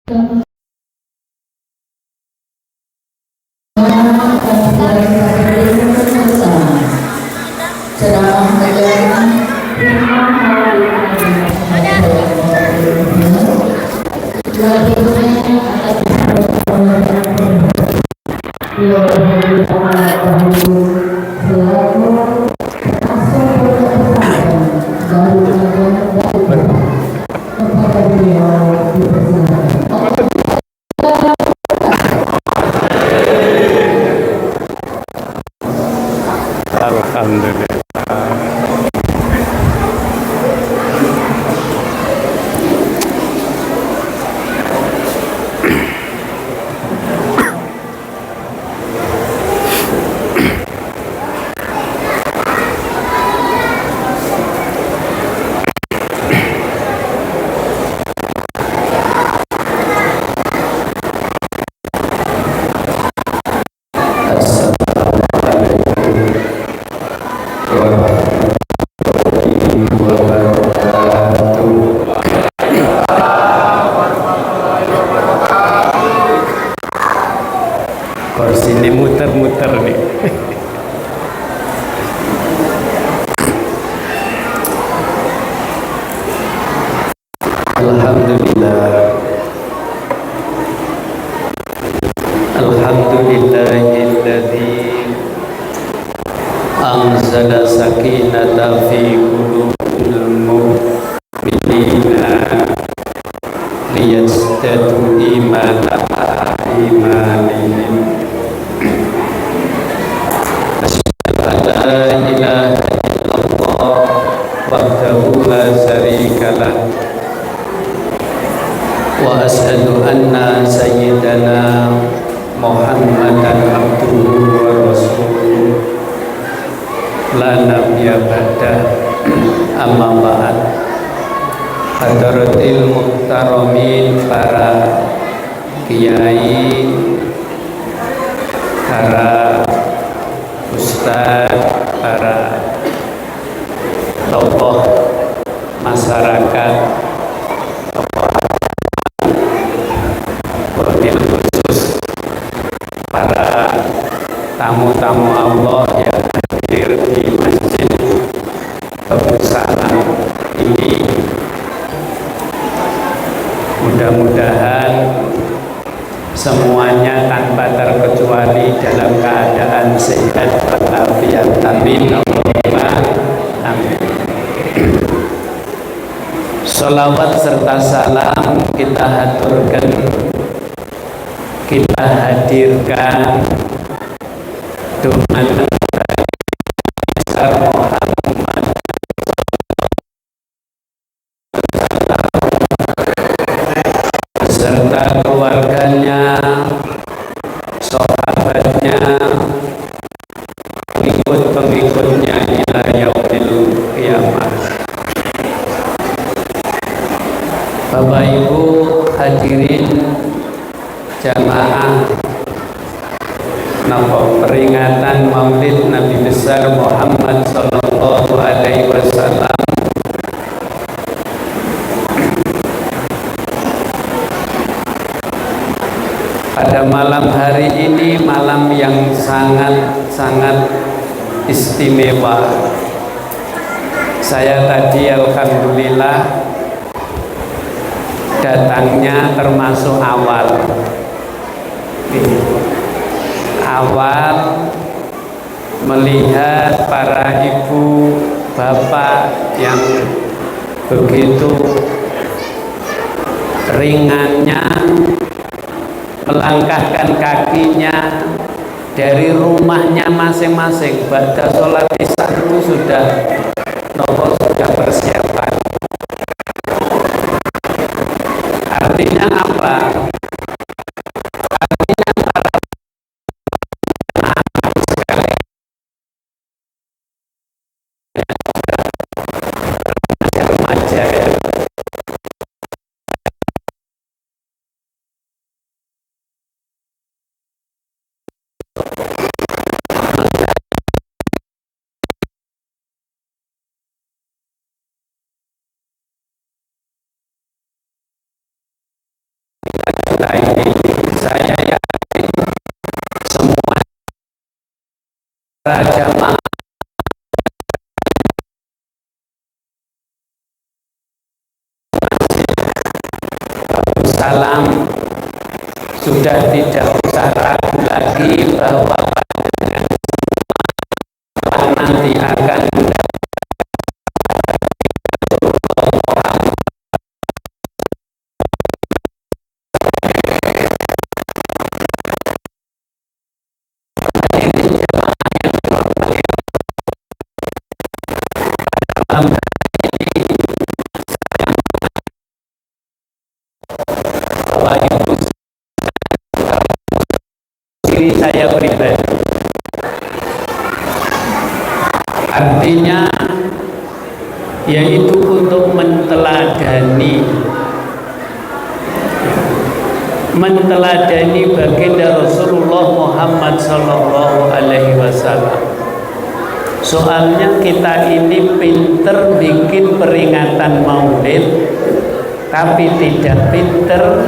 Alhamdulillah. Kursi ini muter-muter nih. Alhamdulillah. Alhamdulillahilladzi anzala sakinata fi qulubil mu'minina liyazdadu imanan imanihim. La ilaha illallah wahdahu la syarika lah wa asyhadu anna sayyidana Muhammadan abduhu wa rasuluh la nabiyya ba'dah amma ba'd. Hadratil muhtaramin, para kiai, para ustaz, para tokoh masyarakat, wabil khusus para tamu-tamu Allah yang hadir di Masjid Kebesaran ini, mudah-mudahan semuanya tanpa terkecuali dalam keadaan sehat walafiat. Amin. Allahumma amin. Salawat serta salam kita haturkan, kita hadirkan dengan Muhammad serta keluarganya, sahabatnya, pengikut-pengikutnya ila yaumil qiyamah. Bapak Ibu hadirin jamaah peringatan Maulid Nabi besar Muhammad sallallahu alaihi wasallam. Pada malam hari ini, malam yang sangat istimewa. Saya tadi alhamdulillah datangnya termasuk awal melihat para ibu bapak yang begitu ringannya melangkahkan kakinya dari rumahnya masing-masing. Pada sholat isya itu sudah persiapan. Artinya apa? Artinya para anak sekali remaja ya. kita ini, saya yakin semua jamaah salam sudah tidak usah ragu lagi bahwa nanti akan diri saya pribadi, artinya yaitu untuk menteladani baginda Rasulullah Muhammad Sallallahu Alaihi Wasallam. Soalnya kita ini pinter bikin peringatan maulid, tapi tidak pinter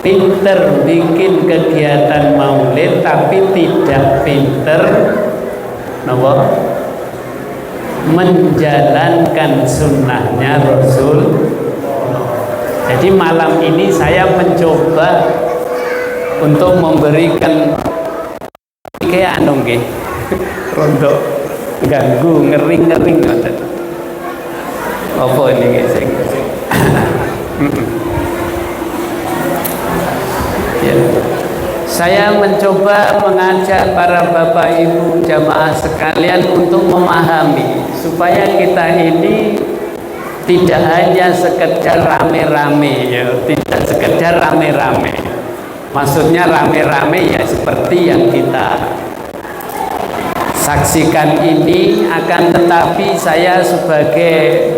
pinter bikin kegiatan maulid, tapi tidak pinter menjalankan sunnahnya Rasul. Jadi malam ini saya mencoba untuk memberikan kayak rondo ganggu ngering apa ini guys. Ya. Saya mencoba mengajak para bapak ibu jamaah sekalian untuk memahami supaya kita ini tidak hanya sekedar rame-rame, ya, tidak sekedar rame-rame. Maksudnya rame-rame ya seperti yang kita saksikan ini, akan tetapi saya sebagai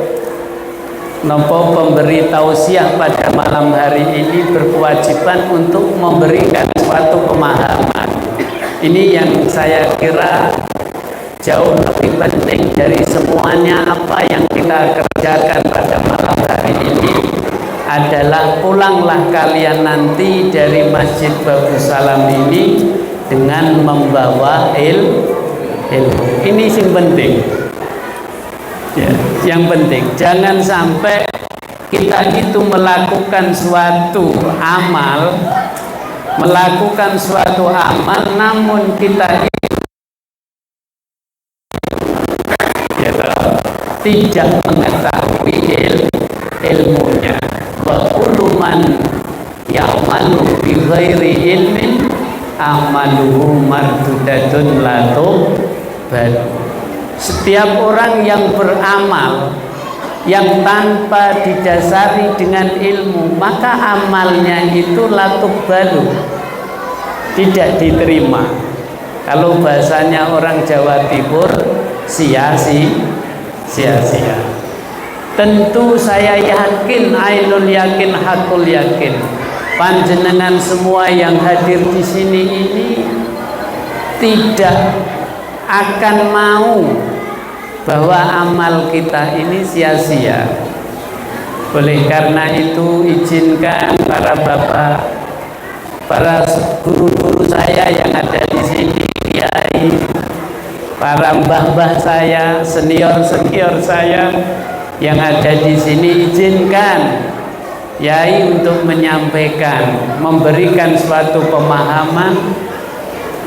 pemberi tausiah pada malam hari ini berkewajiban untuk memberikan suatu pemahaman. Ini yang saya kira jauh lebih penting dari semuanya. Apa yang kita kerjakan pada malam hari ini adalah pulanglah kalian nanti dari Masjid Babus Salam ini dengan membawa ilmu. Ini yang penting. Ya, yang penting jangan sampai kita itu melakukan suatu amal namun kita tidak mengetahui ilmunya. Wa kullu man ya'malu bi ghairi ilmin amaluhu mardudatun la tuqbal. Setiap orang yang beramal yang tanpa didasari dengan ilmu, maka amalnya itu la tuqbalu, tidak diterima. Kalau bahasanya orang Jawa Timur, sia-sia. Tentu saya yakin, ainul yakin, hakul yakin, panjenengan semua yang hadir di sini ini tidak akan mau bahwa amal kita ini sia-sia. Oleh karena itu izinkan para bapak, para guru-guru saya yang ada di sini, kiai, para mbah-mbah saya, senior-senior saya yang ada di sini, izinkan Yai untuk menyampaikan, memberikan suatu pemahaman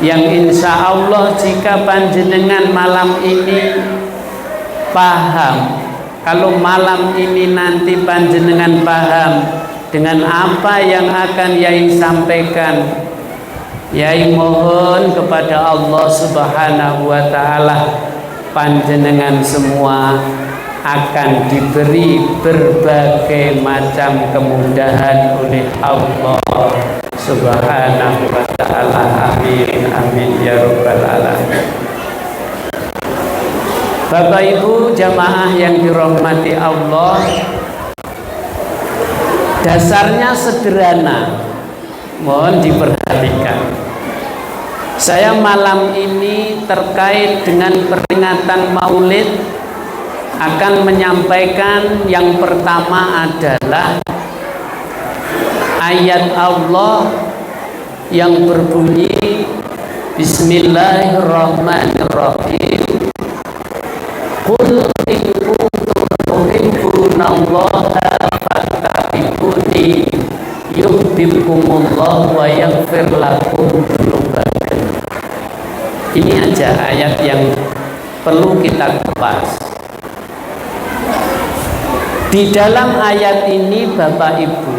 yang insya Allah jika panjenengan malam ini paham, kalau malam ini nanti panjenengan paham dengan apa yang akan Yai sampaikan, Yai mohon kepada Allah Subhanahu wa Ta'ala panjenengan semua akan diberi berbagai macam kemudahan oleh Allah Subhanahu wa Ta'ala. Amin amin ya rabbal alamin. Bapak Ibu jamaah yang dirahmati Allah, dasarnya sederhana, mohon diperhatikan. Saya malam ini terkait dengan peringatan Maulid akan menyampaikan yang pertama adalah ayat Allah yang berbunyi Bismillahirrahmanirrahim. Qul in kuntum tuhibbunallaha fattabi'uni yuhibbukumullah wa yaghfir lakum dzunubakum. Ini aja ayat yang perlu kita kupas. Di dalam ayat ini Bapak Ibu,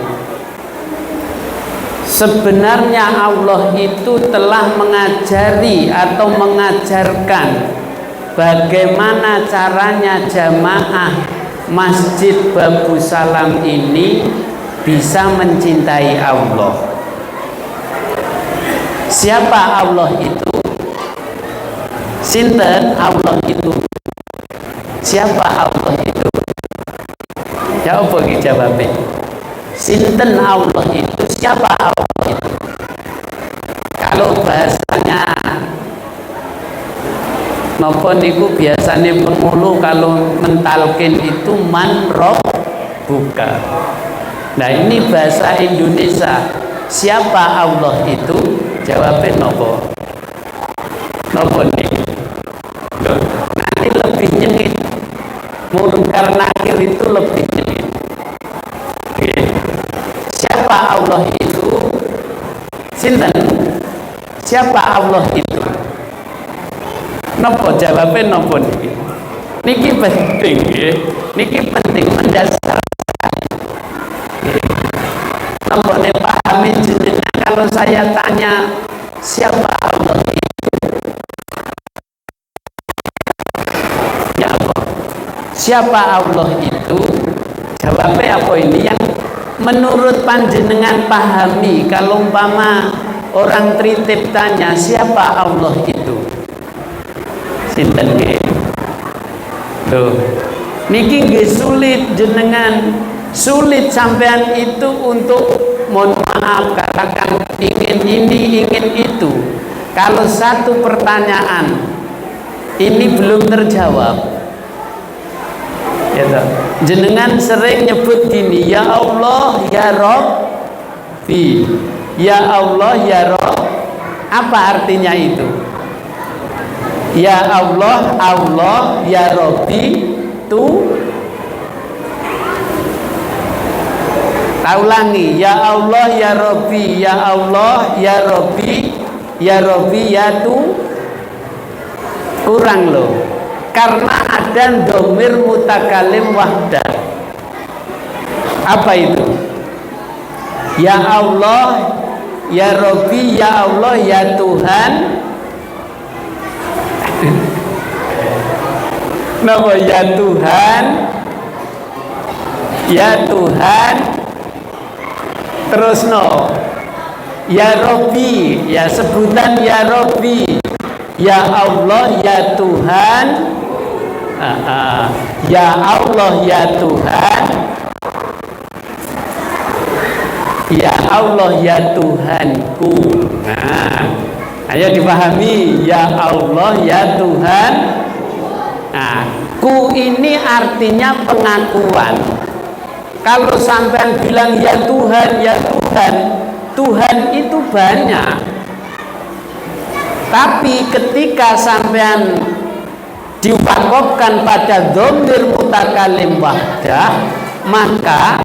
sebenarnya Allah itu telah mengajari atau mengajarkan bagaimana caranya jamaah Masjid Babu Salam ini bisa mencintai Allah. Siapa Allah itu? Sinten Allah itu? Siapa Allah itu? Jawab bagi jawabnya. Sinten Allah itu? Siapa Allah itu? Kalau bahasanya napa niku biasanya pemulu kalau mentalkin itu man buka. Nah ini bahasa Indonesia. Siapa Allah itu? Jawabnya nopo. Nopo nih. Nanti lebih nyengit. Munkar nakir itu lebih nyengit. Siapa Allah itu? Sinten? Siapa Allah itu? Nopo jawabnya nopo niki. Niki penting ya. Niki penting mendasar. Nopo nek pahami jenengan kalau saya tanya siapa Allah itu? Ya Allah. Siapa Allah itu? Jawabnya apa ini yang menurut panjenengan pahami? Kalau umpama orang tritip tanya siapa Allah itu? Sinten nggih? Tuh. Niki nggih sulit jenengan, sulit sampean itu untuk mohon maaf katakan ingin ini ingin itu. Kalau satu pertanyaan ini belum terjawab, ya toh. Jenengan sering nyebut gini, ya Allah ya Rabbi, ya Allah ya Rabb. Apa artinya itu? Ya Allah, Allah, ya Rabbi, tu. Ulangi, ya Allah, ya Rabbi, ya Allah, ya Rabbi, ya Rabbi, ya tu. Kurang loh. Karena ada dhamir mutakalim wahdah. Apa itu? Ya Allah, ya Rabbi, ya Allah, ya Tuhan. Nama ya Tuhan, ya Tuhan. Terus no, ya Rabbi, ya sebutan ya Rabbi, ya Allah, ya Tuhan. Ya Allah, ya Tuhan. Ya Allah, ya Tuhanku. Nah, ayo dipahami, ya Allah, ya Tuhan. Nah, ku ini artinya pengakuan. Kalau sampean bilang ya Tuhan, ya Tuhan, Tuhan itu banyak. Tapi ketika sampean diwakafkan pada dhamir mutakalim wahdah, maka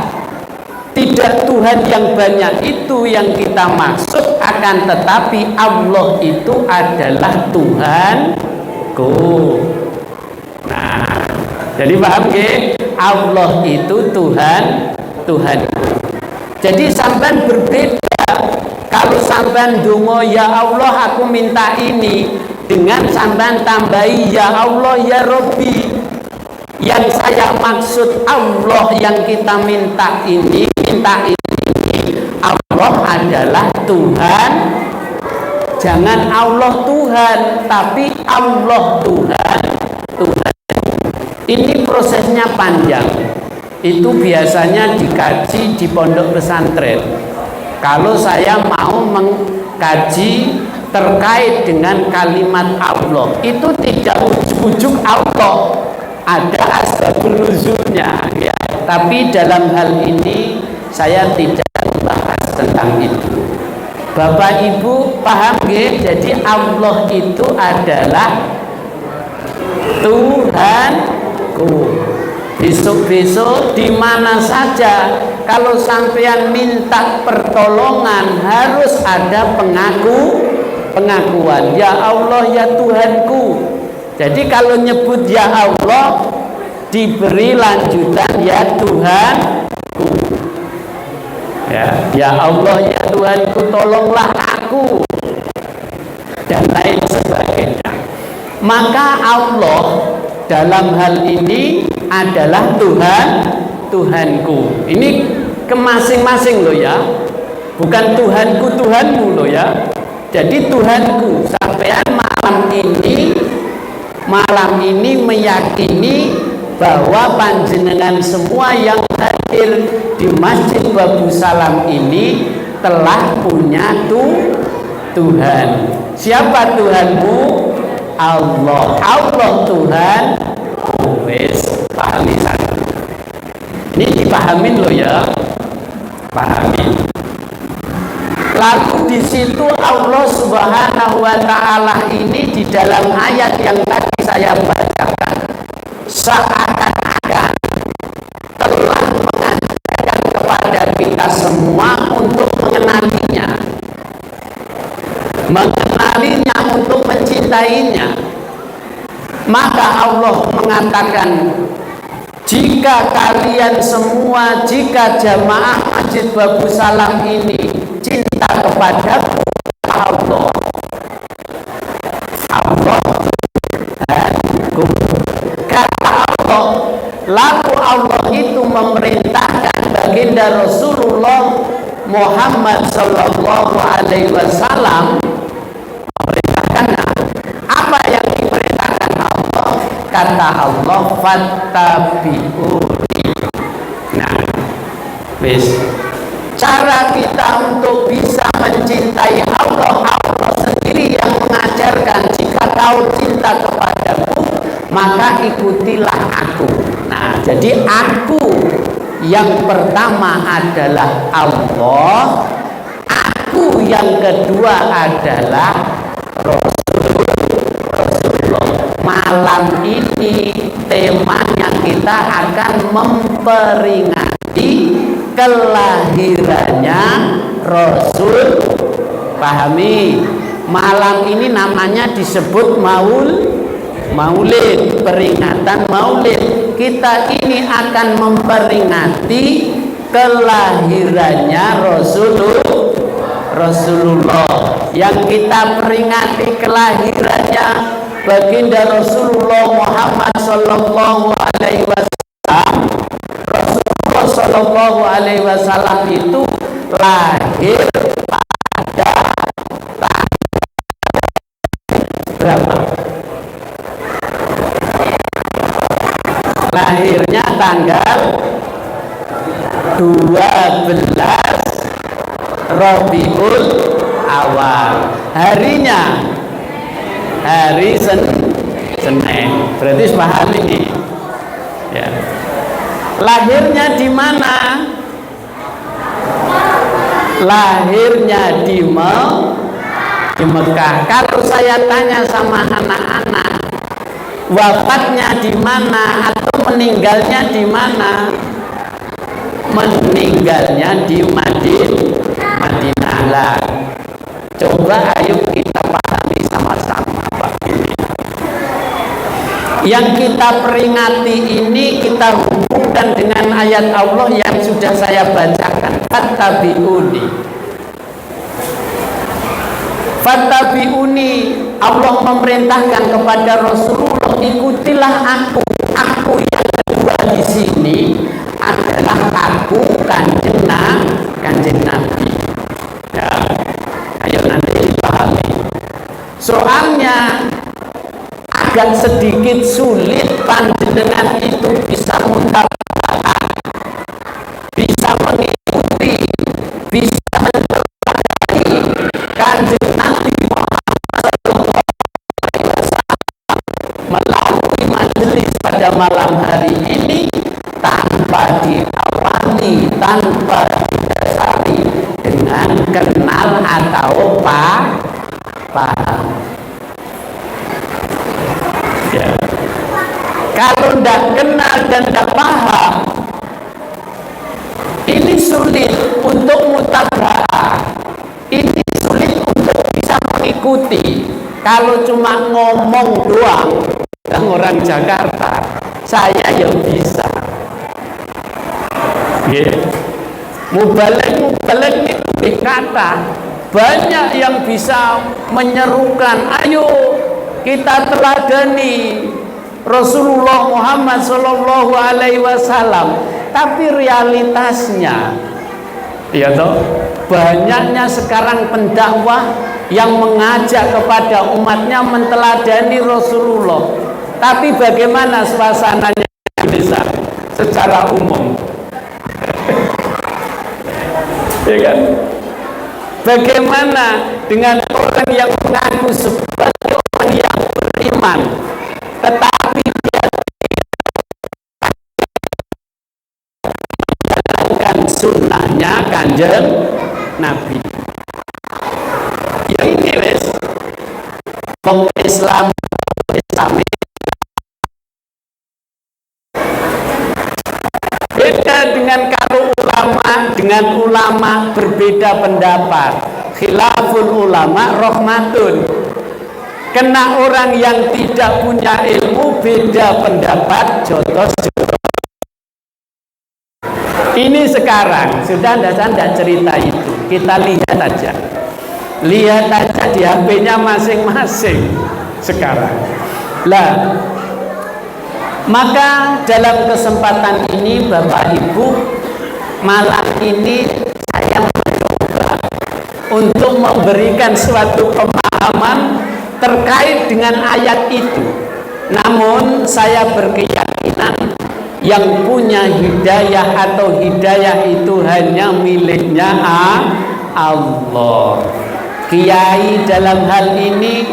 tidak Tuhan yang banyak itu yang kita maksud, akan tetapi Allah itu adalah Tuhanku. Nah, jadi paham ya? Allah itu Tuhanku. Jadi sampean berbeda. Kalau sampean donga ya Allah aku minta ini, dengan sampean tambahi ya Allah ya Rabbi. Yang saya maksud Allah yang kita minta ini, Allah adalah Tuhan. Jangan Allah Tuhan, tapi Allah Tuhan. Ini prosesnya panjang. Itu biasanya dikaji di pondok pesantren. Kalau saya mau mengkaji terkait dengan kalimat Allah, itu tidak ujug-ujug Allah. Ada asbabun nuzulnya ya. Tapi dalam hal ini saya tidak membahas tentang itu. Bapak Ibu paham nggih? Jadi Allah itu adalah Tuhanku. Besok-besok di mana saja kalau sampean minta pertolongan harus ada pengakuan. Ya Allah ya Tuhanku. Jadi kalau nyebut ya Allah diberi lanjutan ya Tuhanku. Ya Allah ya Tuhanku, tolonglah aku dan lain sebagainya. Maka Allah dalam hal ini adalah Tuhanku. Ini ke masing-masing loh ya, bukan Tuhanku Tuhanmu loh ya. Jadi Tuhanku, sampean malam ini meyakini bahwa panjenengan semua yang hadir di Masjid Babu Salam ini telah punya Tuhan. Siapa Tuhanmu? Allah. Allah Tuhan. Wes pahami satu. Ini dipahamin loh ya. Pahamin. Lalu di situ Allah Subhanahu wa taala ini di dalam ayat yang tadi saya bacakan seakan-akan telah mengajarkan kepada kita semua untuk mengenalinya, untuk mencintainya. Maka Allah mengatakan, jika kalian semua, jika jamaah Masjid Babu Salam ini cinta kepada Allah kata Allah, lalu Allah itu memerintahkan baginda Rasulullah Muhammad Sallallahu Alaihi Wasallam. Memerintahkan apa yang diperintahkan Allah? Kata Allah, fattabi'uni. Nah, wis cara kita untuk bisa mencintai Allah, Allah sendiri yang mengajarkan, jika kau cinta kepadaku maka ikutilah aku. Nah, jadi aku yang pertama adalah Allah, aku yang kedua adalah Rasulullah. Malam ini temanya kita akan memperingati kelahirannya Rasul. Pahami, malam ini namanya disebut Maulid, peringatan Maulid. Kita ini akan memperingati kelahirannya Rasulullah. Yang kita peringati kelahirannya baginda Rasulullah Muhammad Sallallahu Alaihi Wasallam. Rasulullah Sallallahu Alaihi Wasallam itu lahir pada berapa? Lahirnya tanggal 12 Rabiul Awal. Harinya hari Senin. Berarti paham ini. Ya. Lahirnya di mana? Lahirnya di Mekah. Kalau saya tanya sama anak-anak, wafatnya di mana atau meninggalnya di mana? Meninggalnya di Madinah lah. Coba ayo kita pahami sama-sama Pak ini. Yang kita peringati ini kita hubungkan dengan ayat Allah yang sudah saya bacakan. Fattabi'uni. Allah memerintahkan kepada Rasulullah, ikutilah aku. Aku yang kedua di sini adalah aku kanjeng Nabi. Ya, ayo nanti dipahami. Soalnya agak sedikit sulit panjenengan itu bisa mengungkapkan, bisa mengikuti, bisa menceritakan kanjeng Nabi melalui majelis pada malam hari ini tanpa diawali, tanpa didasari dengan kenal atau paham. Ya. Kalau tidak kenal dan tidak paham, ini sulit untuk mutaba'ah, ini sulit untuk bisa mengikuti. Kalau cuma ngomong doang, orang Jakarta, saya yang bisa. Mubalek itu berkata, banyak yang bisa menyerukan, ayo kita teladani Rasulullah Muhammad Sallallahu Alaihi Wasallam. Tapi realitasnya, ya toh, banyaknya sekarang pendakwah yang mengajak kepada umatnya menteladani Rasulullah. Tapi bagaimana suasananya di Indonesia secara umum? Ya kan? Bagaimana dengan orang yang mengaku sebagai orang yang beriman, tetapi dia menjalankan sunnahnya Kanjeng Nabi? Ya ini wes, Islam beda dengan kalau dengan ulama berbeda pendapat. Khilaful ulama rahmatun. Kena orang yang tidak punya ilmu beda pendapat jotos. Ini sekarang sudah tidak cerita itu. Kita lihat aja di HP-nya masing-masing sekarang. Lah, maka dalam kesempatan ini Bapak Ibu, malam ini saya mencoba untuk memberikan suatu pemahaman terkait dengan ayat itu. Namun saya berkeyakinan yang punya hidayah atau hidayah itu hanya miliknya Allah. Kiai dalam hal ini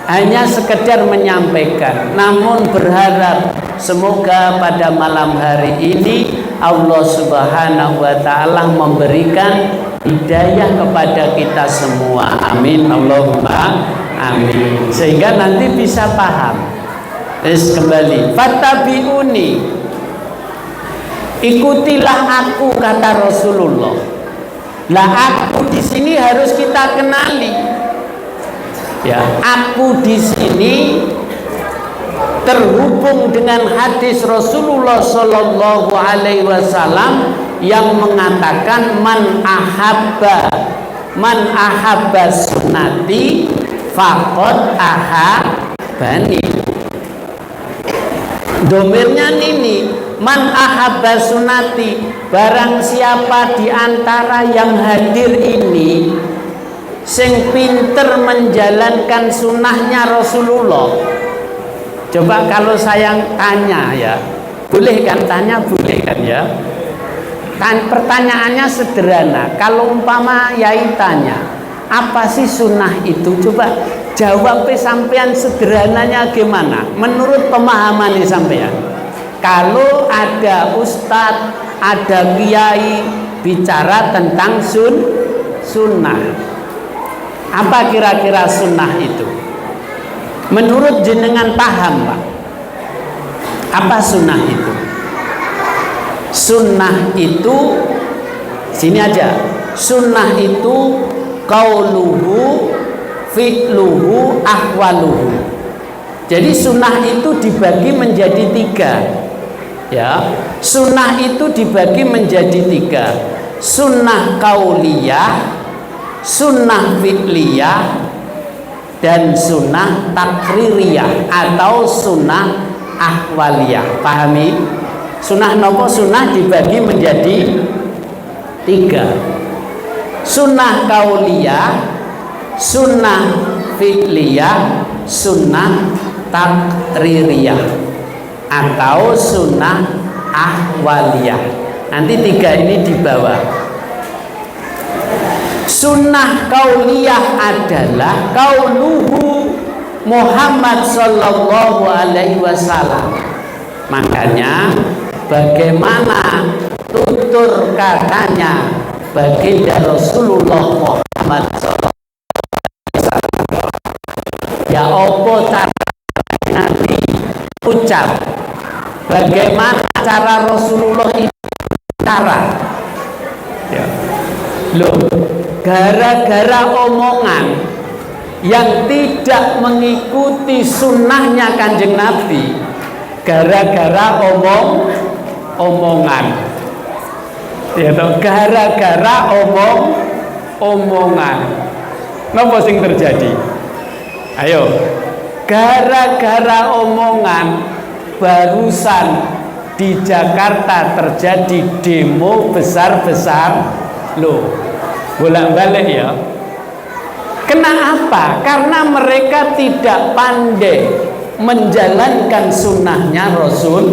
hanya sekedar menyampaikan, namun berharap semoga pada malam hari ini Allah Subhanahu wa Ta'ala memberikan hidayah kepada kita semua. Amin, Allahumma amin. Sehingga nanti bisa paham. Kembali, fattabi'uni, ikutilah aku, kata Rasulullah. Lah, aku di sini harus kita kenali. Ya, aku di sini terhubung dengan hadis Rasulullah Sallallahu Alaihi Wasallam yang mengatakan man ahabba sunnati faqad ahabbani. Domirnya ini man ahabba sunnati, barang siapa di antara yang hadir ini sing pinter menjalankan sunnahnya Rasulullah. Coba kalau saya tanya ya, boleh kan tanya, boleh kan ya? Kan pertanyaannya sederhana. Kalau umpama Yai tanya, apa sih sunnah itu? Coba jawab sampean sederhananya gimana? Menurut pemahaman sampean. Kalau ada ustadz, ada kiai bicara tentang sunnah, apa kira-kira sunnah itu? Menurut jenengan paham Pak, apa sunnah itu? Sunnah itu sini aja. Sunnah itu qauluhu, fi'luhu, ahwaluhu. Jadi sunnah itu dibagi menjadi tiga. Ya, sunnah itu dibagi menjadi tiga. Sunnah qauliyah, sunnah fi'liyah, dan sunnah takririyah atau sunnah ahwaliyah. Pahami? Sunnah nopo? Sunnah dibagi menjadi tiga. Sunnah qauliyah, sunnah fi'liyah, sunnah takririyah atau sunnah ahwaliyah. Nanti tiga ini di bawah. Sunnah qauliyah adalah qauluhu Muhammad sallallahu alaihi wasallam. Makanya bagaimana tutur katanya baginda Rasulullah Muhammad sallallahu alaihi wasallam. Ya apa cara Nabi ucap, bagaimana cara Rasulullah itu cara ya. Loh, gara-gara omongan yang tidak mengikuti sunnahnya Kanjeng Nabi, gara-gara omongan ya toh, gara-gara omongan napa sing terjadi? Ayo, gara-gara omongan barusan di Jakarta terjadi demo besar-besar. Loh, bolak-balik ya. Kenapa? Karena mereka tidak pandai menjalankan sunnahnya Rasul,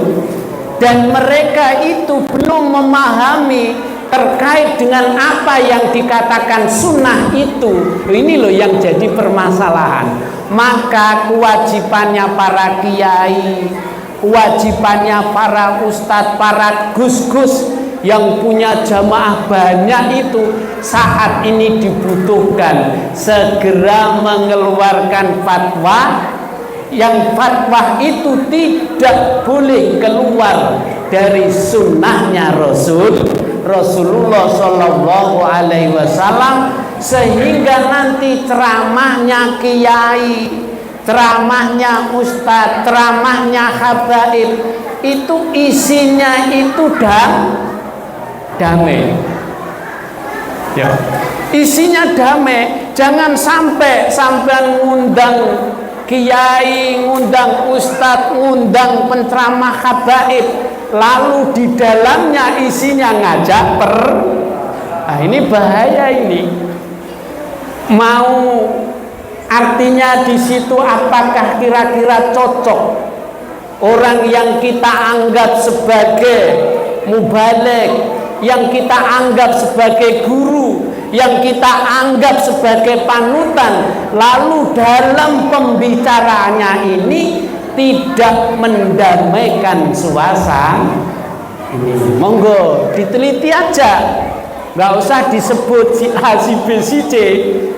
dan mereka itu belum memahami terkait dengan apa yang dikatakan sunnah itu. Ini loh yang jadi permasalahan. Maka kewajibannya para kiai, kewajibannya para ustadz, para gus-gus yang punya jamaah banyak itu saat ini dibutuhkan segera mengeluarkan fatwa, yang fatwa itu tidak boleh keluar dari sunnahnya Rasulullah Shallallahu Alaihi Wasallam, sehingga nanti ceramahnya kiai, ceramahnya ustadz, ceramahnya habaib itu isinya itu damai ya, isinya damai. Jangan sampai ngundang kiai, ngundang ustadz, ngundang penceramah habaib, lalu di dalamnya isinya ngajak nah ini bahaya ini. Mau artinya di situ apakah kira-kira cocok orang yang kita anggap sebagai mubaligh, yang kita anggap sebagai guru, yang kita anggap sebagai panutan, lalu dalam pembicaraannya ini tidak mendamaikan suasana ini. Monggo diteliti aja, nggak usah disebut si A, si B, si C,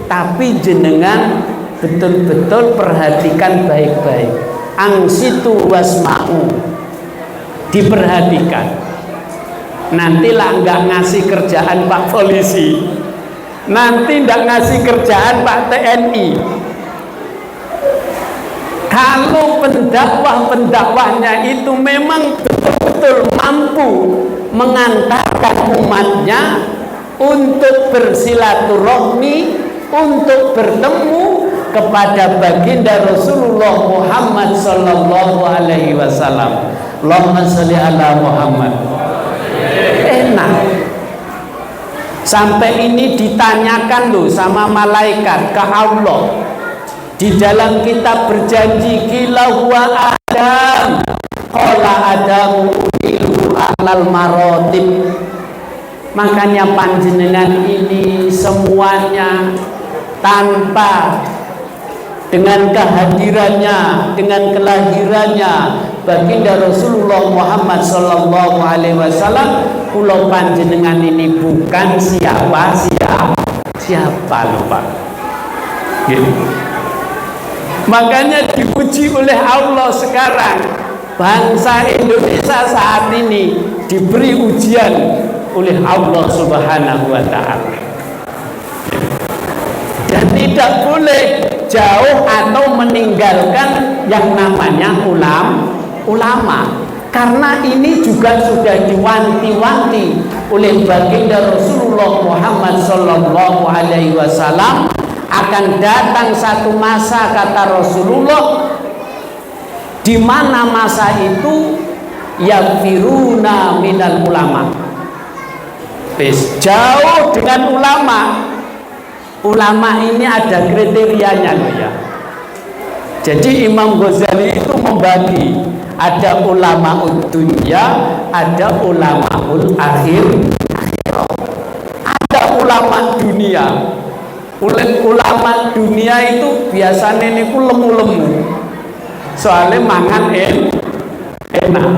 tapi jenengan betul-betul perhatikan baik-baik. Angsitu wasma'u, diperhatikan. Nantilah nggak ngasih kerjaan Pak Polisi, nanti nggak ngasih kerjaan Pak TNI. Kalau pendakwahnya itu memang betul-betul mampu mengantarkan umatnya untuk bersilaturahmi, untuk bertemu kepada baginda Rasulullah Muhammad sallallahu alaihi wasallam. Allahumma sholli ala Muhammad. Enak. Sampai ini ditanyakan loh sama malaikat ke Allah. Di dalam kitab berjanji kila huwa Adam, qala Adamu ilu alal marotib. Makanya panjenengan ini semuanya tanpa dengan kehadirannya, dengan kelahirannya baginda Rasulullah Muhammad sallallahu alaihi wasallam, kula panjenengan ini bukan siapa lupa. Gitu. Makanya dipuji oleh Allah sekarang, bangsa Indonesia saat ini diberi ujian oleh Allah Subhanahu wa taala. Dan tidak boleh jauh atau meninggalkan yang namanya ulama, karena ini juga sudah diwanti-wanti oleh baginda Rasulullah Muhammad sallallahu alaihi wasallam, akan datang satu masa, kata Rasulullah, di mana masa itu yafiruna minal ulama, jauh dengan ulama. Ulama ini ada kriterianya loh ya. Jadi Imam Ghazali itu membagi, ada ulama dunia, ada ulama akhir, ada ulama dunia. Ulama dunia itu biasanya ini lemu-lemu, soalnya mangan enak,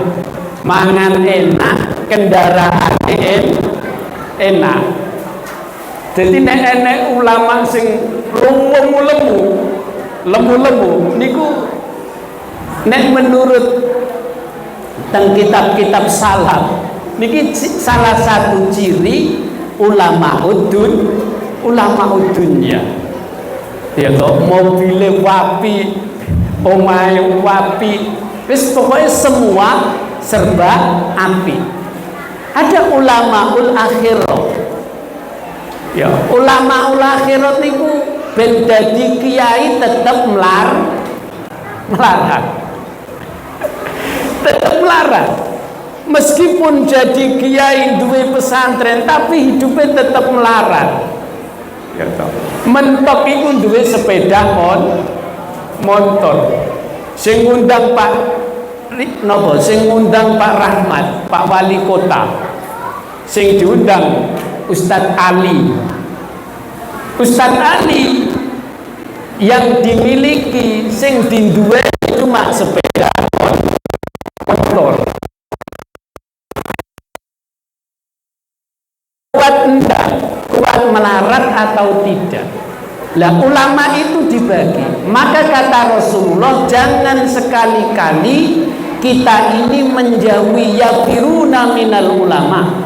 mangan enak, kendaraan enak. Jadi nek ulama sing lemu niku nek menurut teng kitab-kitab salaf niki salah satu ciri ulama dunya. Ya toh, mobile wapi, omahe wapi, wis pokoknya semua serba api. Ada ulamaul akhirah. Ya, ulamaul akhirah niku ben dadi kiai tetep melarat. Tetep melarat. Meskipun jadi kiai duwe pesantren tapi hidupnya tetep melarat. Ya toh. Mentok iku duwe sepeda motor. Sing ngundang Pak sing ngundang Pak Rahmat, Pak Wali Kota. Sing diundang Ustadz Ali. Ustadz Ali yang dimiliki sing dinduwe cuma sepeda motor. Kuat enggak? Kuat melarat atau tidak? Lah ulama itu dibagi. Maka kata Rasulullah, jangan sekali-kali kita ini menjauhi yafiruna minal ulama.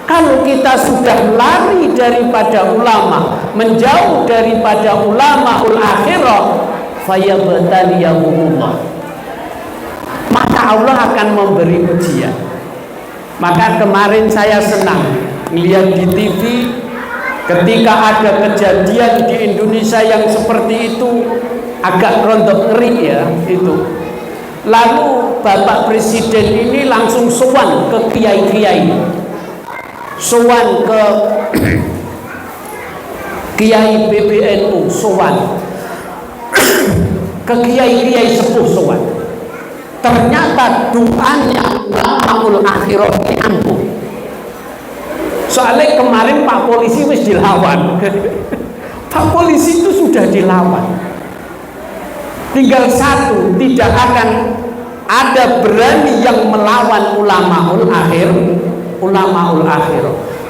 Kalau kita sudah lari daripada ulama, menjauh daripada ulamaul akhirah, fayabtaliyahumullah, maka Allah akan memberi ujian. Maka kemarin saya senang melihat di TV ketika ada kejadian di Indonesia yang seperti itu, agak rontok ngeri ya itu. Lalu Bapak Presiden ini langsung sowan ke kiai-kiai, sowan ke kiai PBNU, sowan ke kiai-kiai sepuh, sowan. Ternyata doanya ulamaul akhirah diampun. Soalnya kemarin Pak Polisi wis dilawan. Pak Polisi itu sudah dilawan. Tinggal satu, tidak akan ada berani yang melawan ulamaul akhirah.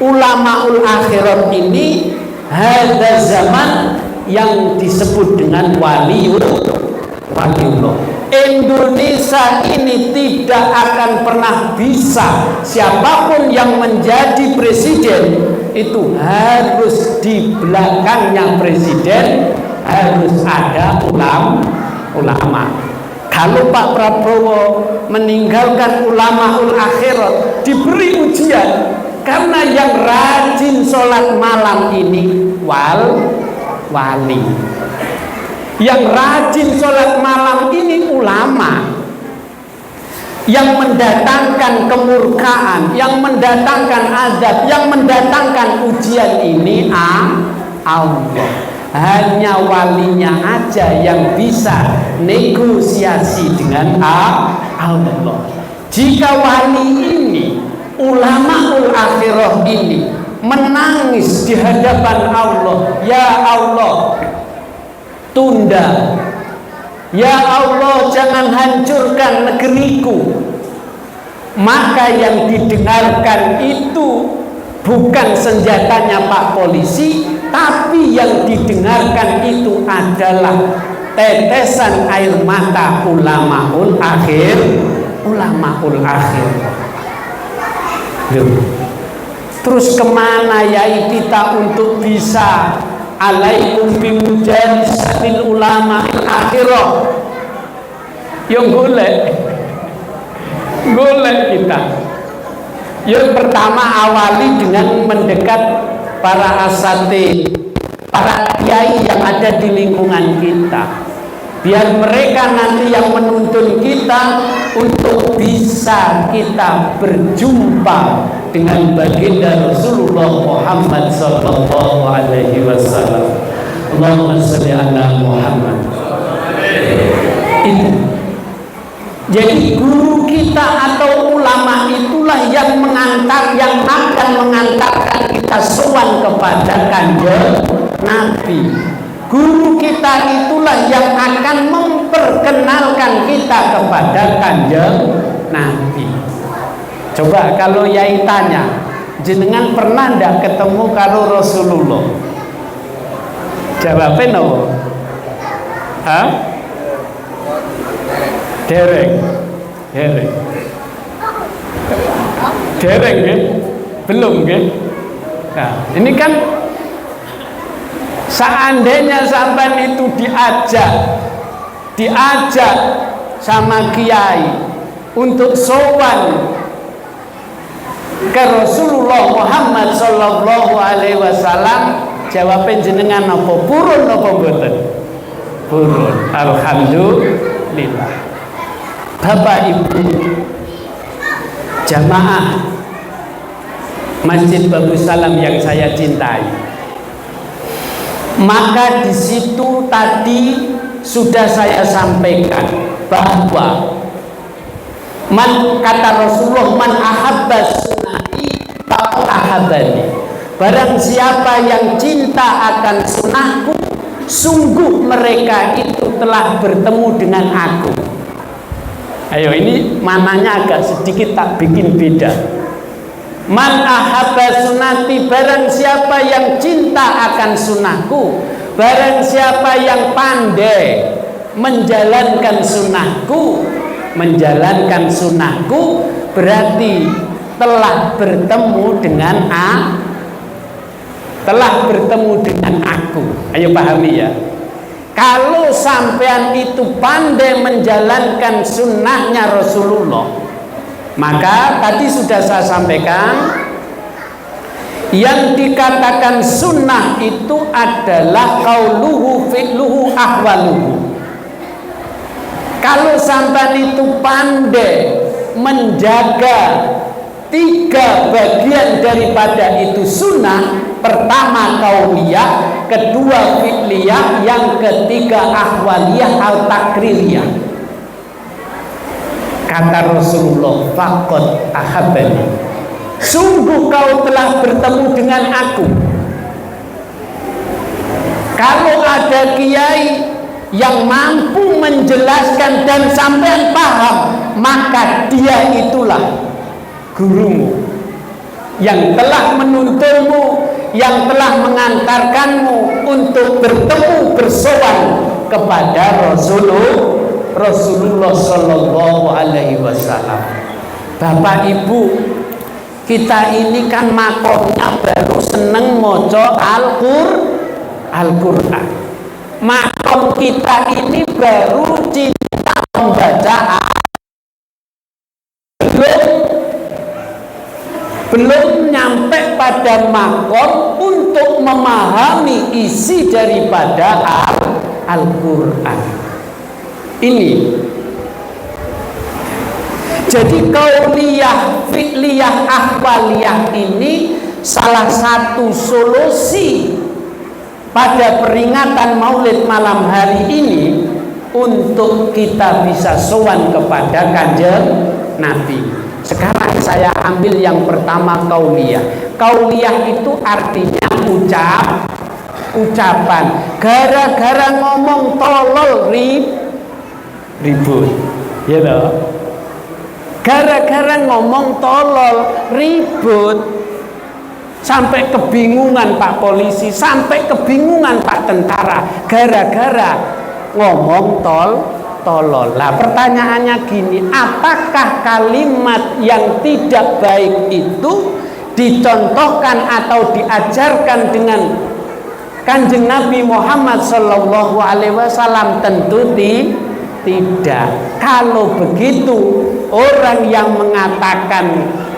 Ulamaul akhirah ini hadza zaman yang disebut dengan waliullah. Indonesia ini tidak akan pernah bisa, siapapun yang menjadi presiden itu harus di belakangnya presiden harus ada ulama. Kalau Pak Prabowo meninggalkan ulamaul akhirat, diberi ujian karena yang rajin sholat malam ini wali. Yang rajin sholat malam ini ulama. Yang mendatangkan kemurkaan, yang mendatangkan azab, yang mendatangkan ujian ini Allah. Hanya walinya aja yang bisa negosiasi dengan Allah. Jika wali ini, ulamaul akhirah ini menangis di hadapan Allah, ya Allah, tunda, ya Allah, jangan hancurkan negeriku, maka yang didengarkan itu bukan senjatanya Pak Polisi, tapi yang didengarkan itu adalah tetesan air mata ulamaul akhir. Terus kemana yai kita untuk bisa alaikum bimujalisatil ulama akhirah? Yang golek kita. Yang pertama, awali dengan mendekat para asatidz, para kiai yang ada di lingkungan kita, biar mereka nanti yang menuntun kita untuk bisa kita berjumpa dengan baginda Rasulullah Muhammad sallallahu alaihi wasallam. Allahumma shalli ala Muhammad. Itu. Jadi guru kita atau ulama itulah yang akan mengantarkan kita sowan kepada Kanjeng Nabi. Guru kita itulah yang akan memperkenalkan kita kepada Kanjeng Nabi. Coba kalau yai tanya, jenengan pernah ndak ketemu karo Rasulullah? Jawabnya no. Hah? Dereng. Dereng ya? Belum ya? Nah, ini kan seandainya sampai itu diajak sama kiai untuk sowan ke Rasulullah Muhammad sallallahu alaihi wasallam, jawabin jenengan apa? Purun apa mboten? Purun. Alhamdulillah. Bapak Ibu jamaah Masjid Babus Salam yang saya cintai, maka di situ tadi sudah saya sampaikan bahwa kata Rasulullah, man ahabba sunnati faqad ahabbani. Barang siapa yang cinta akan sunnahku, sungguh mereka itu telah bertemu dengan aku. Ayo, ini mananya agak sedikit tak bikin beda. Man ahabba sunnati, barang siapa yang cinta akan sunnahku, barang siapa yang pandai menjalankan sunnahku berarti telah bertemu dengan aku. Ayo pahami ya. Kalau sampean itu pandai menjalankan sunnahnya Rasulullah, maka tadi sudah saya sampaikan, yang dikatakan sunnah itu adalah qauluhu, fi'luhu, ahwaluhu. Kalau sampai itu pandai menjaga 3 bagian daripada itu sunnah, pertama qauliyah, kedua fi'liyah, yang ketiga ahwaliyah atau takririyah, kata Rasulullah, faqad ahabbani, sungguh kau telah bertemu dengan aku. Kalau ada kiai yang mampu menjelaskan dan sampean paham, maka dia itulah gurumu yang telah menuntunmu, yang telah mengantarkanmu untuk bertemu bersowan kepada Rasulullah Shallallahu Alaihi Wasallam. Bapak Ibu, kita ini kan makomnya baru seneng moco Al-Quran. Makom kita ini baru cinta membaca, belum nyampe pada makom untuk memahami isi daripada Al-Quran ini. Jadi qauliyah, fi'liyah, ahwaliyah ini salah satu solusi pada peringatan Maulid malam hari ini untuk kita bisa sowan kepada Kanjeng Nabi. Sekarang saya ambil yang pertama, qauliyah. Qauliyah itu artinya ucapan. Gara-gara ngomong tolol ribut, ya toh? Gara-gara ngomong tolol ribut, sampai kebingungan Pak polisi, sampai kebingungan Pak tentara, gara-gara ngomong tolol. Lah pertanyaannya gini, apakah kalimat yang tidak baik itu dicontohkan atau diajarkan dengan Kanjeng Nabi Muhammad Sallallahu Alaihi Wasallam? Tentu tidak. Kalau begitu, orang yang mengatakan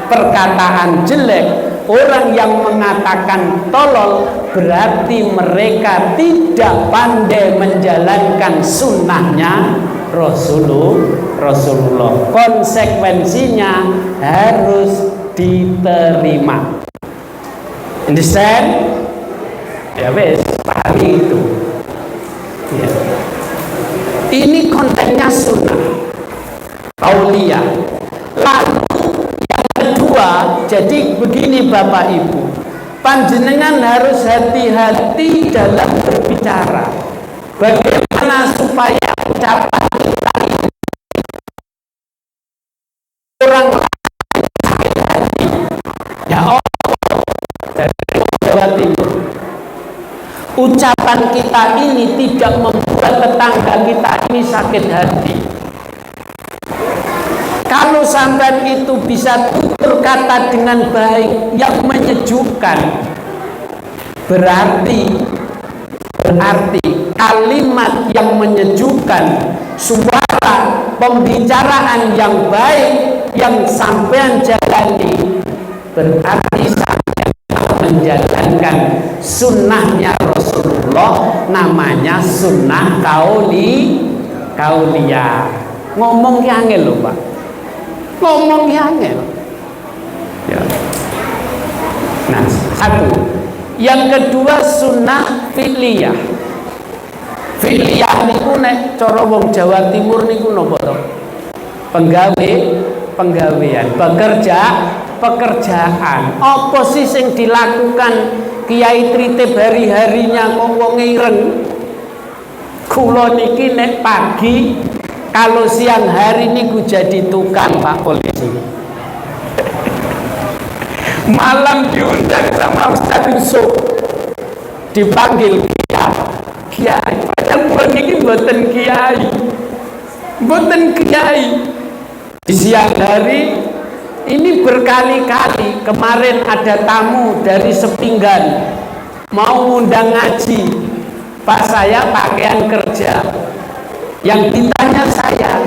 perkataan jelek, orang yang mengatakan tolol, berarti mereka tidak pandai menjalankan sunnahnya Rasulullah. Konsekuensinya harus diterima. Understand? Ya wes, pahami itu. Ya. Ini konteksnya sunnah qauliyah. Lalu yang kedua, jadi begini Bapak Ibu, panjenengan harus hati-hati dalam berbicara. Bagaimana supaya ucapan kita ini orang sakit hati? Ya Allah, Jawa Timur. Ucapan kita ini tidak membuat tetangga kita ini sakit hati. Kalau sampai itu bisa tutur kata dengan baik yang menyejukkan, berarti kalimat yang menyejukkan, suara pembicaraan yang baik yang sampean jalani, berarti sampean menjalankan sunnahnya Rasulullah, namanya sunnah kauliyah. Ngomong angel loh Pak, ngomong angel ya. Nah, satu. Yang kedua sunnah fi'liyah. Fi'liyah niku nek cara wong Jawa Timur niku napa to? Penggawean, pekerjaan. Apa sih sing dilakukan Kiai Tritip hari-harinya kok wong ireng? Kula niki nek pagi, kalau siang hari niku jadi tukang Pak Polisi. Malam diundang sama Ustaz Yusuf, dipanggil kiai. Padahal bukan ini buatan kiai. Di siang hari ini berkali-kali. Kemarin ada tamu dari Sepinggan mau undang ngaji. Pak, saya pakaian kerja. Yang ditanya saya,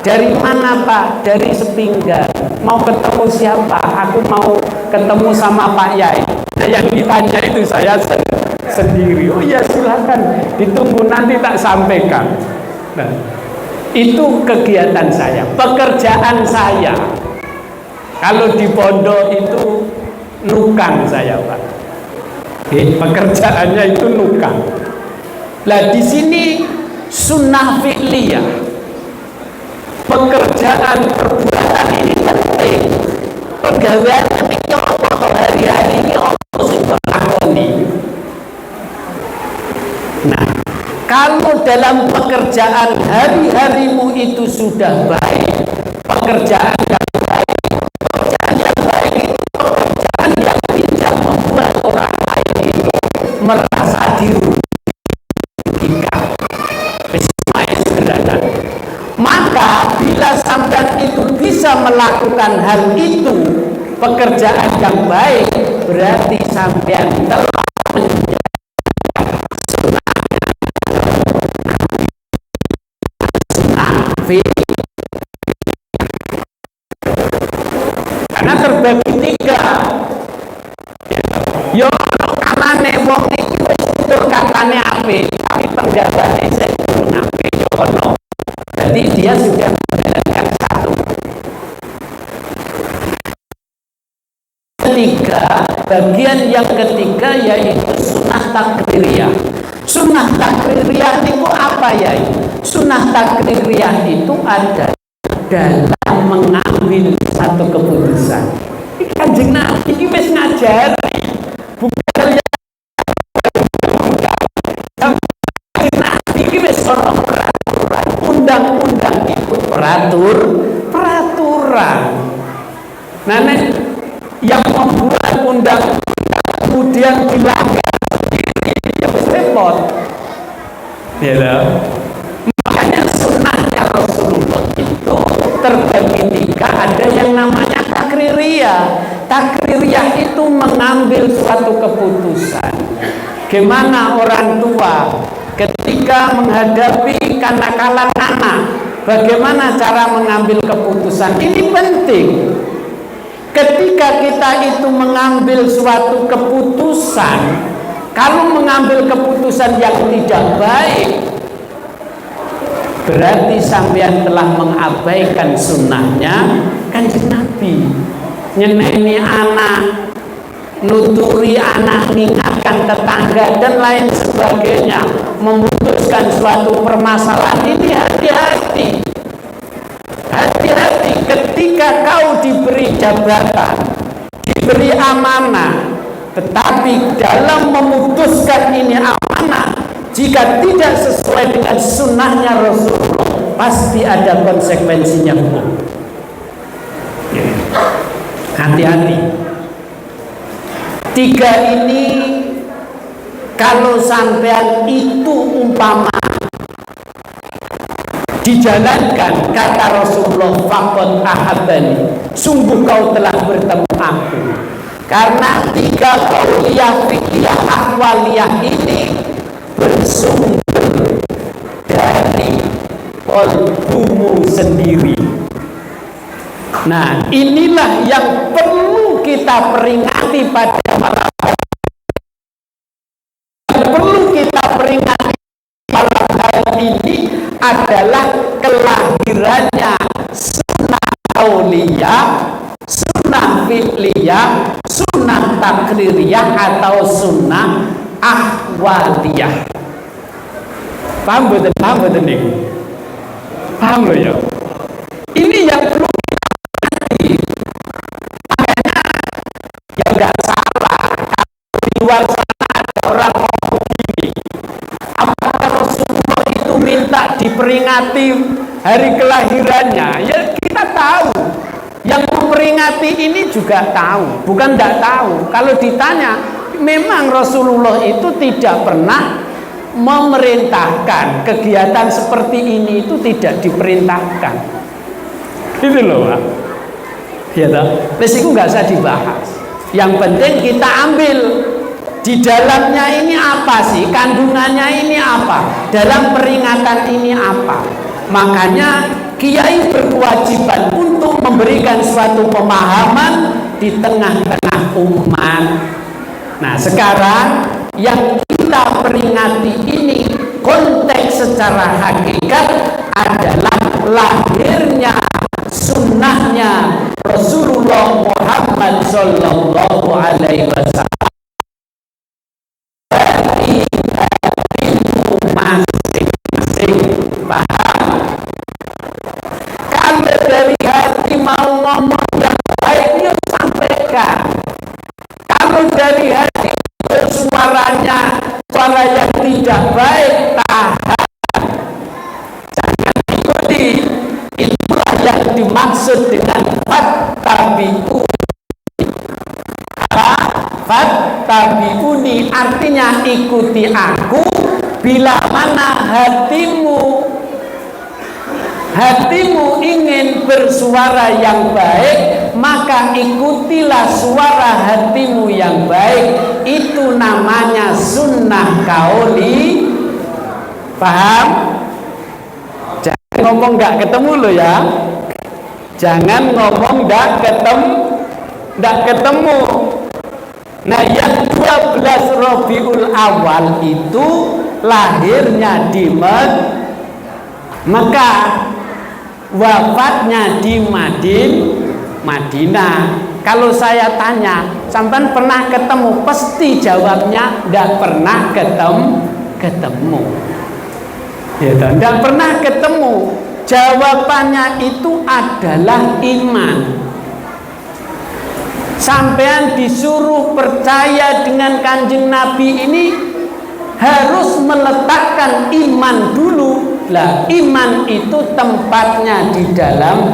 dari mana Pak? Dari Sepinggan. Mau ketemu siapa? Aku mau ketemu sama Pak Yai. Nah, yang ditanya itu saya sendiri. Oh iya silakan, ditunggu nanti tak sampaikan. Nah, itu kegiatan saya, pekerjaan saya. Kalau di pondok itu nukang saya Pak. Pekerjaannya itu nukang. Lah di sini sunnah fi'liyah. Pekerjaan perbuatan ini penting. Pegawai ini apa hari-hari ini apa sing lakoni. Nah, kalau dalam pekerjaan hari-harimu itu sudah baik, pekerjaan yang baik itu pekerjaan yang tidak membuat orang lain itu merasa dirugikan. Maka bila sampai itu bisa melakukan hal itu, pekerjaan yang baik, berarti sampean telah karena terbagi tiga. Yo katane wong iki wis tutur katane apik, tapi penggaweane sing kurang apik yo ono. Jadi dia sudah menjalankan satu. Bagian yang ketiga yaitu sunnah takririyah. Sunnah takririyah itu apa ya? Sunnah takririyah itu ada dalam mengambil satu keputusan. Kanjeng Nabi ini wis ngajari, bukan Kanjeng Nabi ini wis ora peraturan, undang-undang itu peraturan. Nah, yang membuat undang-undang kemudian dilanggar ya repot. Ya, makanya sunnahnya Rasulullah itu terbagi tiga. Ada yang namanya takririyah. Takririyah itu mengambil suatu keputusan. Gimana orang tua ketika menghadapi kenakalan anak, bagaimana cara mengambil keputusan? Ini penting. Ketika kita itu mengambil suatu keputusan, kalau mengambil keputusan yang tidak baik, berarti sampean telah mengabaikan sunnahnya Kanjeng Nabi. Nyeneni anak, nuturi anak, mengingatkan tetangga dan lain sebagainya, memutuskan suatu permasalahan ini hati-hati. Hati-hati ketika kau diberi jabatan, diberi amanah, tetapi dalam memutuskan ini amanah, jika tidak sesuai dengan sunnahnya Rasulullah, pasti ada konsekuensinya hukum. Hati-hati. Tiga ini Kalau sampean itu umpama dijalankan, kata Rasulullah, faqad ahabbani, sungguh kau telah bertemu aku. Karena tiga qauliyah, fiqhiyah, ahwaliyah ini bersumber dari qalbumu sendiri. Nah, inilah yang perlu kita peringati pada malam. Perlu kita peringati malam hari ini adalah kelahirannya sunnah qauliyah, sunnah fi'liyah, sunnah takririyah atau sunnah ahwaliyah. Paham betul? Paham betul nih? Paham loh ya? Ini yang perlu kita peringati. Makanya yang nggak salah kalau di luar sana ada orang ngomong begini, apakah Rasulullah itu minta diperingati hari kelahirannya? Ya kita tahu, yang memperingati ini juga tahu, bukan tidak tahu. Kalau ditanya, memang Rasulullah itu tidak pernah memerintahkan kegiatan seperti ini, itu tidak diperintahkan. Itu loh Pak. Ya toh, resiko nggak usah dibahas. Yang penting kita ambil di dalamnya ini apa sih, kandungannya ini apa, dalam peringatan ini apa. Makanya kiai berkewajiban untuk memberikan suatu pemahaman di tengah-tengah umat. Nah, sekarang yang kita peringati ini konteks secara hakikat adalah lahirnya sunnahnya Rasulullah Muhammad Sallallahu Alaihi Wasallam dari hatimu masing-masing. Paham? Kalau dari hati mau ngomong yang baik, ya sampaikan. Kalau dari hati suaranya suara yang tidak baik, tahan, jangan ikuti. Itulah yang dimaksud dengan fattabi'uni, artinya ikuti aku bila mana hatimu ingin bersuara yang baik, maka ikutilah suara hatimu yang baik. Itu namanya sunnah qauli. Paham? Jangan ngomong nggak ketemu lo ya. Jangan ngomong nggak ketemu. Nah, yang 12 Rabiul Awal itu lahirnya di Mekah, wafatnya di Madinah. Kalau saya tanya, sampean pernah ketemu? Pasti jawabnya tidak pernah ketemu. Ya, tidak pernah ketemu. Jawabannya itu adalah iman. Sampean disuruh percaya dengan Kanjeng Nabi ini harus meletakkan iman dulu. Lah, iman itu tempatnya di dalam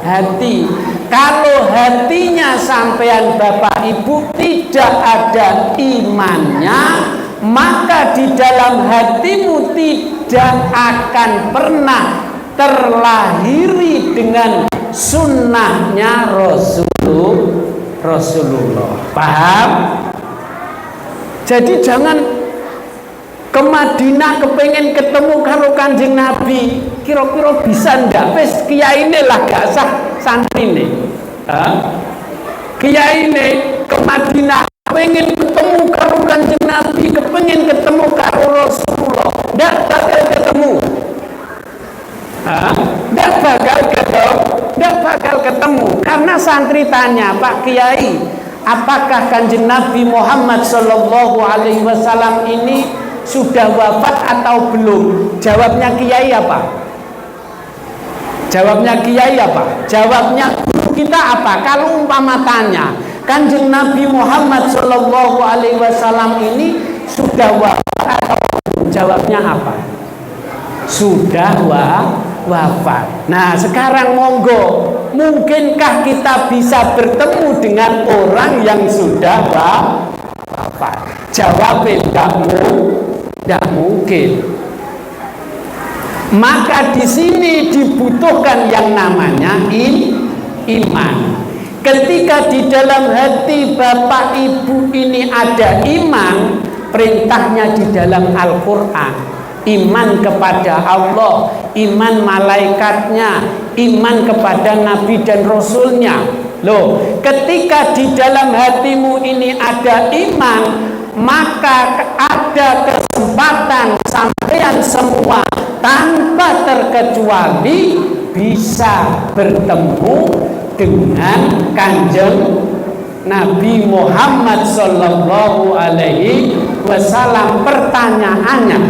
hati. Kalau hatinya sampean Bapak Ibu tidak ada imannya, maka di dalam hatimu tidak akan pernah terlahiri dengan sunnahnya Rasulullah. Paham? Jadi jangan ke Madinah kepengen ketemu karo Kanjeng Nabi, kira-kira bisa ndak? Wis kiai ini lah gak sah santri ini. Kiai ini ke Madinah pengen ketemu karo Kanjeng Nabi, kepengen ketemu karo Rasulullah, ndak bakal ketemu. Ndak bakal ketemu karena santri tanya, Pak Kiai, apakah Kanjeng Nabi Muhammad Sallallahu Alaihi Wasallam ini sudah wafat atau belum? Jawabnya Kiai apa? Jawabnya guru kita apa? Kalau umpama tanya, Kanjeng Nabi Muhammad Sallallahu Alaihi Wasallam ini sudah wafat atau belum? Jawabnya apa? Sudah wafat. Nah, sekarang monggo, mungkinkah kita bisa bertemu dengan orang yang sudah wafat? Jawabnya tidak mungkin. Maka di sini dibutuhkan yang namanya iman. Ketika di dalam hati Bapak Ibu ini ada iman, perintahnya di dalam Al-Quran, iman kepada Allah, iman malaikatnya, iman kepada Nabi dan Rasulnya. Loh, ketika di dalam hatimu ini ada iman, maka ada kesempatan sampean semua tanpa terkecuali bisa bertemu dengan Kanjeng Nabi Muhammad Sallallahu Alaihi Wasallam. Pertanyaannya,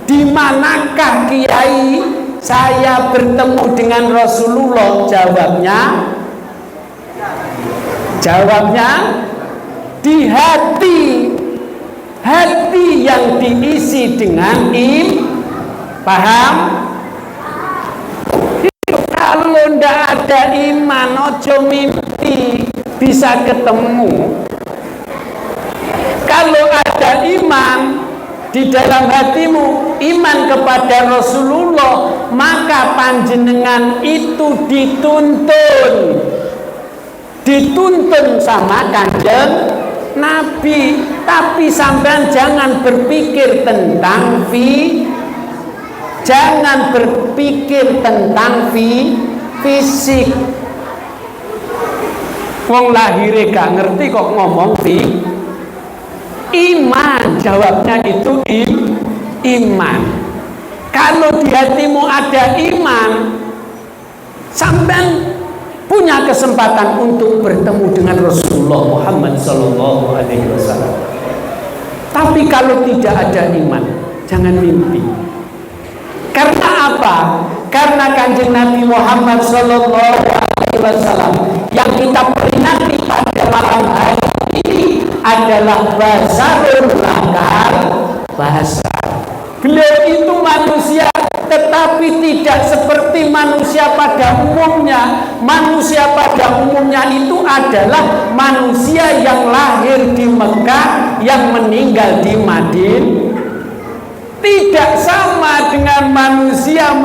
di manakah Kiai saya bertemu dengan Rasulullah? Jawabnya di hati. Hati yang diisi dengan paham? Kalau ndak ada iman, ojo mimpi bisa ketemu. Kalau ada iman di dalam hatimu, iman kepada Rasulullah, maka panjenengan itu dituntun sama Kanjeng Nabi. Tapi sampean jangan berpikir tentang jangan berpikir tentang fisik. Wong lahire gak ngerti kok ngomong iman. Jawabnya itu iman. Kalau di hatimu ada iman, sampean punya kesempatan untuk bertemu dengan Rasulullah Muhammad Sallallahu Alaihi Wasallam. Tapi kalau tidak ada iman, jangan mimpi. Karena apa? Karena Kanjeng Nabi Muhammad Sallallahu Alaihi Wasallam yang kita peringati pada malam hari ini adalah basarul lakal bahasa. Beliau itu manusia, tetapi tidak seperti manusia pada umumnya. Manusia pada umumnya itu adalah manusia yang lahir di Mekah, yang meninggal di Madinah. Tidak sama dengan manusia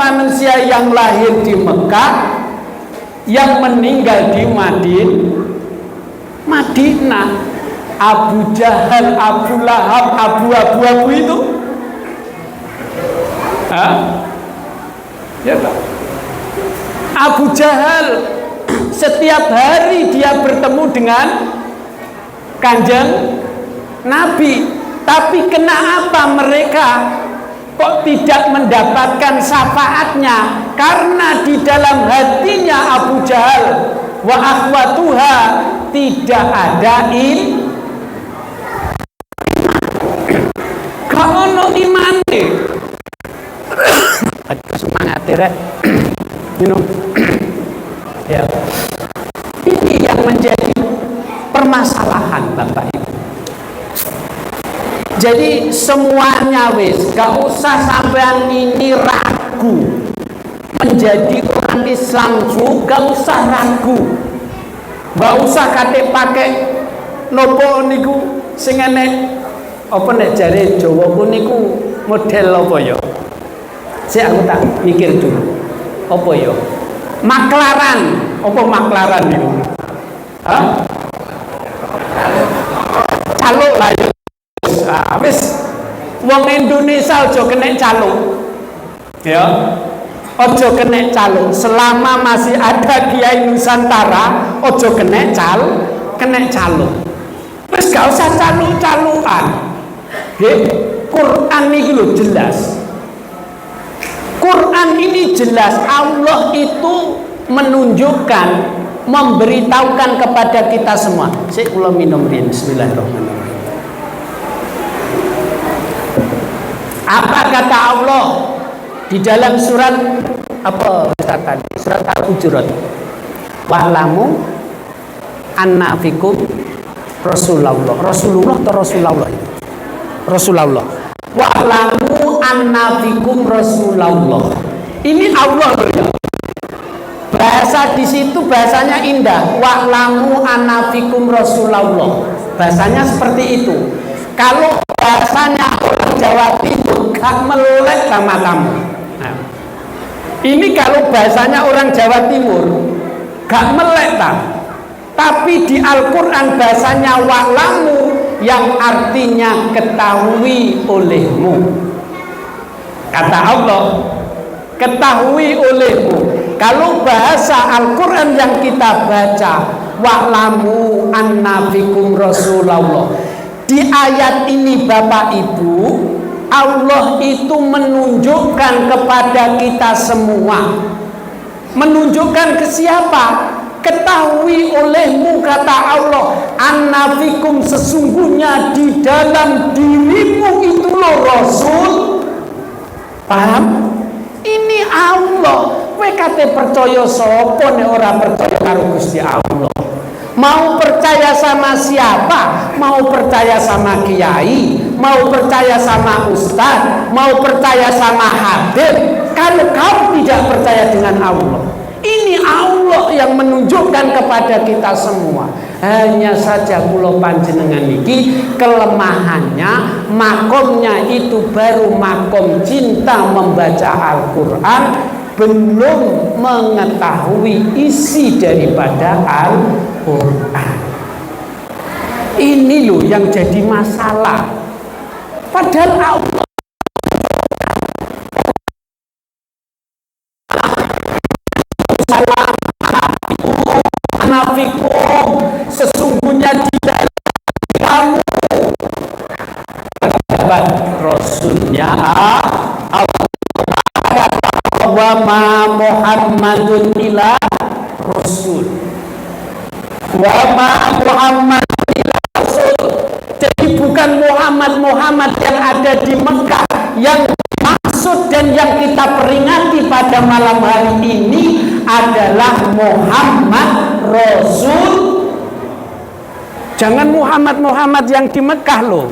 yang lahir di Mekah, yang meninggal di Madinah. Abu Jahal, Abu Lahab, Abu itu, ya tak? Abu Jahal setiap hari dia bertemu dengan Kanjeng Nabi, tapi kenapa mereka kok tidak mendapatkan syafaatnya? Karena di dalam hatinya Abu Jahal wa akhwatuha tidak ada ono imane. Aduh semangat rek. Minum. Ya. Ini yang menjadi permasalahan Bapak Ibu. Jadi semuanya wis, gak usah sampean ini ragu. Menjadi orang Islam juga usah ragu. Gak usah kate pakai nopo niku sing enek apa nek jare Jawa ku niku model apa ya? Sik aku tak mikir dulu. Apa ya? Maklaran. Apa maklaran niku? Hah? Caluk lah ya. Wis wong Indonesia aja kena caluk. Ya. Aja kena caluk. Selama masih ada Kiai Nusantara, aja kena caluk. Wis gak usah caluk-calukan. Nggih, Quran iki lho jelas. Quran ini jelas, Allah itu menunjukkan, memberitahukan kepada kita semua. Sik kula minum riyen. Bismillahirrahmanirrahim. Apa kata Allah di dalam surat apa tadi? Surat Al-Hujurat. Wa'lamu anna fikum Rasulullah atau Rasulullah itu? Rasulullah. Wa'lamu anna fikum Rasulullah. Ini Allah ya. Bahasa di situ bahasanya indah. Wa'lamu anna fikum Rasulullah. Bahasanya seperti itu. Kalau bahasanya orang Jawa Timur, gak melek sama kamu. Nah, ini kalau bahasanya orang Jawa Timur, gak melek tak. Tapi di Al-Quran bahasanya wa'lamu, yang artinya ketahui olehmu. Kata Allah, ketahui olehmu. Kalau bahasa Al-Quran yang kita baca, wa'lamu anna fikum Rasulullah. Di ayat ini Bapak Ibu, Allah itu menunjukkan kepada kita semua. Menunjukkan ke siapa? Ketahui olehmu, kata Allah, anna fikum, sesungguhnya di dalam dirimu itu loh Rasul. Paham? Ini Allah. Kowe kate percaya sapa nek ora percaya karo Gusti Allah? Mau percaya sama siapa? Mau percaya sama kiai? Mau percaya sama ustaz? Mau percaya sama habib? Kalau kau tidak percaya dengan Allah, ini Allah yang menunjukkan kepada kita semua. Hanya saja kula panjenengan iki kelemahannya, makomnya itu baru makom cinta membaca Al-Quran, belum mengetahui isi daripada Al-Quran. Ini loh yang jadi masalah. Padahal Allah nafikum, sesungguhnya di dalam kamu terdapat Rasulnya Allah. Wa ma Muhammadun illa Rasul. Wa ma Muhammadun illa Rasul. Jadi bukan Muhammad yang ada di Mekah yang maksud dan yang kita peringati pada malam hari ini adalah Muhammad Rasul. Jangan Muhammad yang di Mekah loh.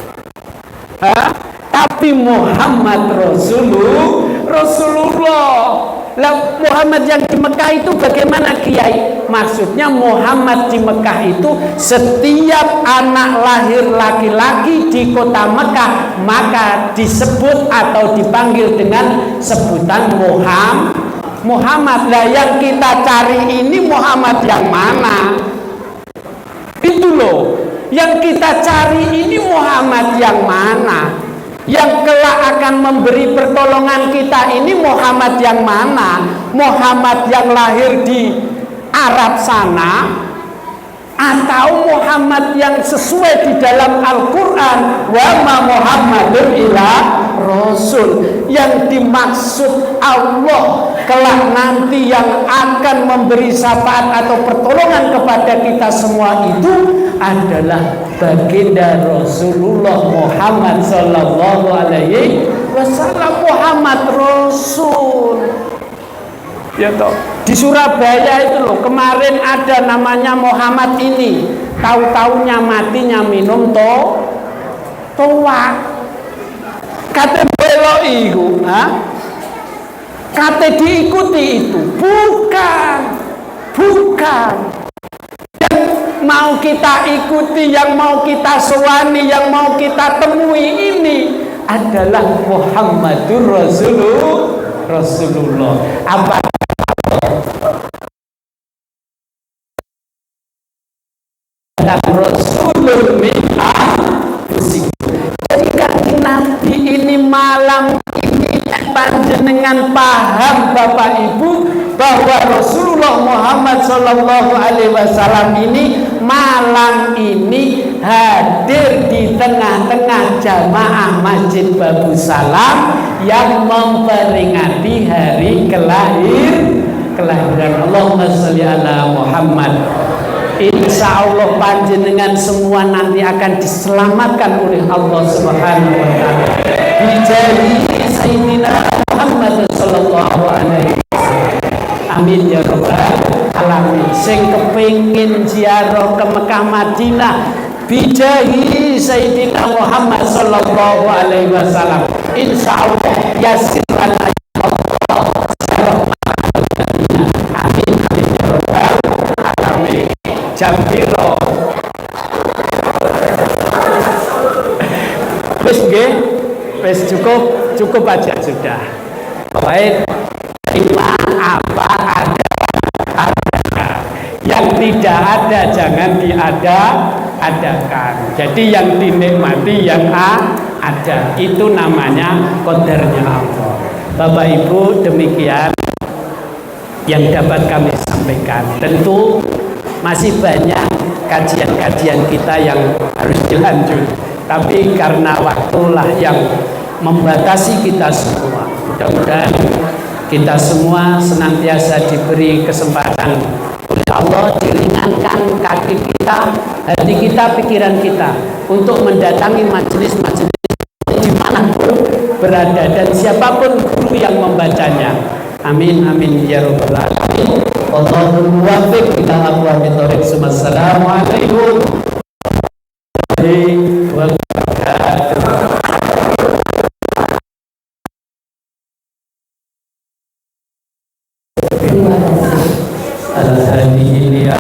Tapi Muhammad Rasulullah. Lah Muhammad yang di Mekah itu bagaimana Kiai? Maksudnya Muhammad di Mekah itu setiap anak lahir laki-laki di kota Mekah maka disebut atau dipanggil dengan sebutan Muhammad. Lah yang kita cari ini Muhammad yang mana? Itu loh. Yang kita cari ini Muhammad yang mana? Yang kelak akan memberi pertolongan kita ini Muhammad yang mana? Muhammad yang lahir di Arab sana, atau Muhammad yang sesuai di dalam Al-Quran, wa ma Muhammadun illa Rasul. Yang dimaksud Allah kelak nanti yang akan memberi syafaat atau pertolongan kepada kita semua itu adalah baginda Rasulullah Muhammad sallallahu alaihi wasallam. Muhammad Rasul. Ya toh. Di Surabaya itu loh, kemarin ada namanya Muhammad ini, tahu-taunya matinya minum toa. Kata belok itu, kata diikuti itu, bukan. Yang mau kita ikuti, yang mau kita sewani, yang mau kita temui ini adalah Muhammadur Rasulullah. Apa Rasulul min anfusikum. Jadi kanjeng Nabi ini malam ini panjenengan paham Bapak Ibu bahwa Rasulullah Muhammad sallallahu alaihi wasallam ini malam ini hadir di tengah-tengah jamaah Masjid Babu Salam yang memperingati hari kelahiran Allahumma sholli ala Muhammad. Insya Allah panjenengan semua nanti akan diselamatkan oleh Allah Subhanahu wa taala. Bijari Sayyidina Muhammad sallallahu alaihi wasallam. Amin ya rabbal alamin. Sing kepengin ziarah ke Mekah Madinah bijahi Sayyidina Muhammad sallallahu alaihi wasallam. Insya Allah yasirkan Allah. Amin ya rabbal alamin. Jam piro? Wes cukup aja sudah. Baik, terima apa ada. Yang tidak ada jangan diada-adakan. Jadi yang dinikmati yang ada, itu namanya qadarnya Allah. Bapak Ibu, demikian yang dapat kami sampaikan. Tentu masih banyak kajian-kajian kita yang harus dilanjut, tapi karena waktulah yang membatasi kita semua. Mudah-mudahan kita semua senantiasa diberi kesempatan oleh Allah, diringankan kaki kita, hati kita, pikiran kita untuk mendatangi majelis-majelis dimanapun berada dan siapapun guru yang membacanya. Amin amin ya rabbal alamin. Wallahul muwaffiq ila aqwamit thoriq. Assalamualaikum warahmatullahi wabarakatuh. Terima kasih. Al-Hadi